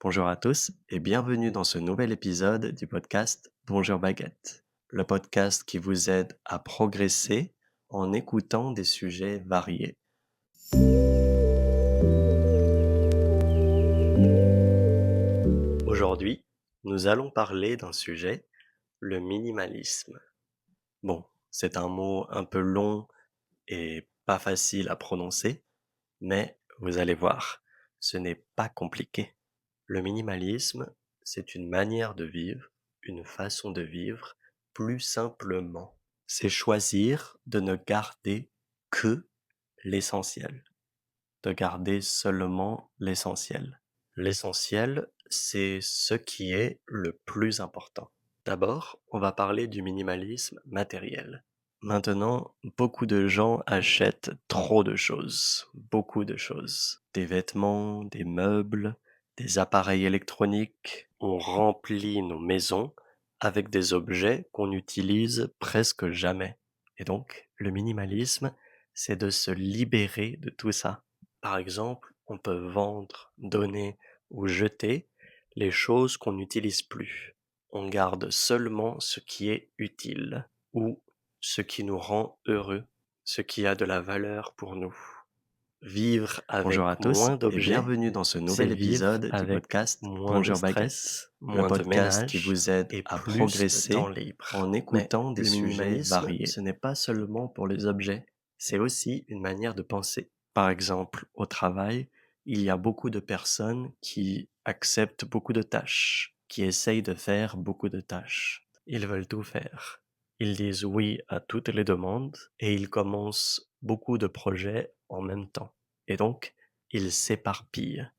Bonjour à tous et bienvenue dans ce nouvel épisode du podcast Bonjour Baguette, le podcast qui vous aide à progresser en écoutant des sujets variés. Aujourd'hui, nous allons parler d'un sujet, le minimalisme. Bon, c'est un mot un peu long et pas facile à prononcer, mais vous allez voir, ce n'est pas compliqué. Le minimalisme, c'est une manière de vivre, une façon de vivre plus simplement. C'est choisir de ne garder que l'essentiel, de garder seulement l'essentiel. L'essentiel, c'est ce qui est le plus important. D'abord, on va parler du minimalisme matériel. Maintenant, beaucoup de gens achètent trop de choses, beaucoup de choses. Des vêtements, des meubles, des appareils électroniques. On remplit nos maisons avec des objets qu'on n'utilise presque jamais. Et donc, le minimalisme, c'est de se libérer de tout ça. Par exemple, on peut vendre, donner ou jeter les choses qu'on n'utilise plus. On garde seulement ce qui est utile ou ce qui nous rend heureux, ce qui a de la valeur pour nous. Vivre Bonjour à avec tous moins et d'objets, bienvenue dans ce c'est nouvel vivre épisode du avec podcast moins de Bonjour stress, Baguette, le moins de podcast qui ménage vous aide et à plus de temps progresser libre. en Mais écoutant des le sujets minimalisme, variés. ce n'est pas seulement pour les objets, c'est aussi une manière de penser. Par exemple, au travail, il y a beaucoup de personnes qui acceptent beaucoup de tâches, qui essayent de faire beaucoup de tâches. Ils veulent tout faire. Ils disent oui à toutes les demandes et ils commencent beaucoup de projets en même temps. Et donc, ils s'éparpillent.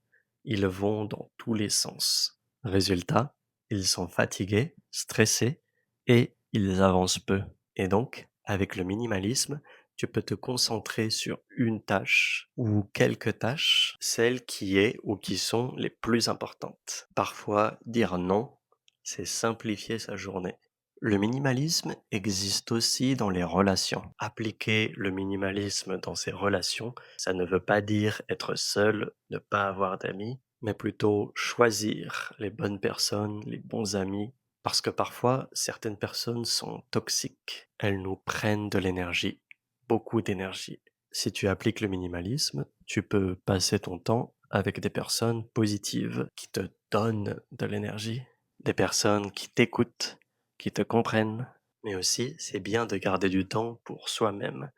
Ils vont dans tous les sens. Résultat, ils sont fatigués, stressés et ils avancent peu. Et donc, avec le minimalisme, tu peux te concentrer sur une tâche ou quelques tâches, celles qui est ou qui sont les plus importantes. Parfois, dire non, c'est simplifier sa journée. Le minimalisme existe aussi dans les relations. Appliquer le minimalisme dans ses relations, ça ne veut pas dire être seul, ne pas avoir d'amis, mais plutôt choisir les bonnes personnes, les bons amis, parce que parfois certaines personnes sont toxiques. Elles nous prennent de l'énergie, beaucoup d'énergie. Si tu appliques le minimalisme, tu peux passer ton temps avec des personnes positives qui te donnent de l'énergie, des personnes qui t'écoutent, qui te comprennent. Mais aussi, c'est bien de garder du temps pour soi-même,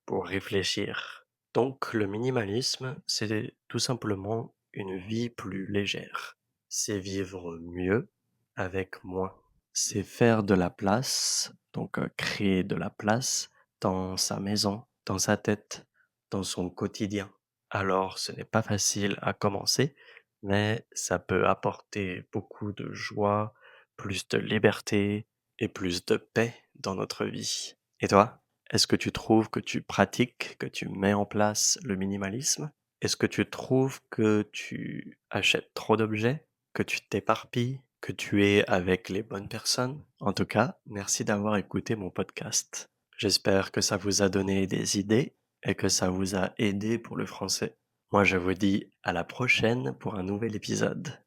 pour réfléchir. Donc, le minimalisme, c'est tout simplement une vie plus légère. C'est vivre mieux avec moins. C'est faire de la place, donc créer de la place dans sa maison, dans sa tête, dans son quotidien. Alors, ce n'est pas facile à commencer, mais ça peut apporter beaucoup de joie, plus de liberté et plus de paix dans notre vie. Et toi, est-ce que tu trouves que tu pratiques, que tu mets en place le minimalisme? Est-ce que tu trouves que tu achètes trop d'objets, que tu t'éparpilles, que tu es avec les bonnes personnes? En tout cas, merci d'avoir écouté mon podcast. J'espère que ça vous a donné des idées et que ça vous a aidé pour le français. Moi, je vous dis à la prochaine pour un nouvel épisode.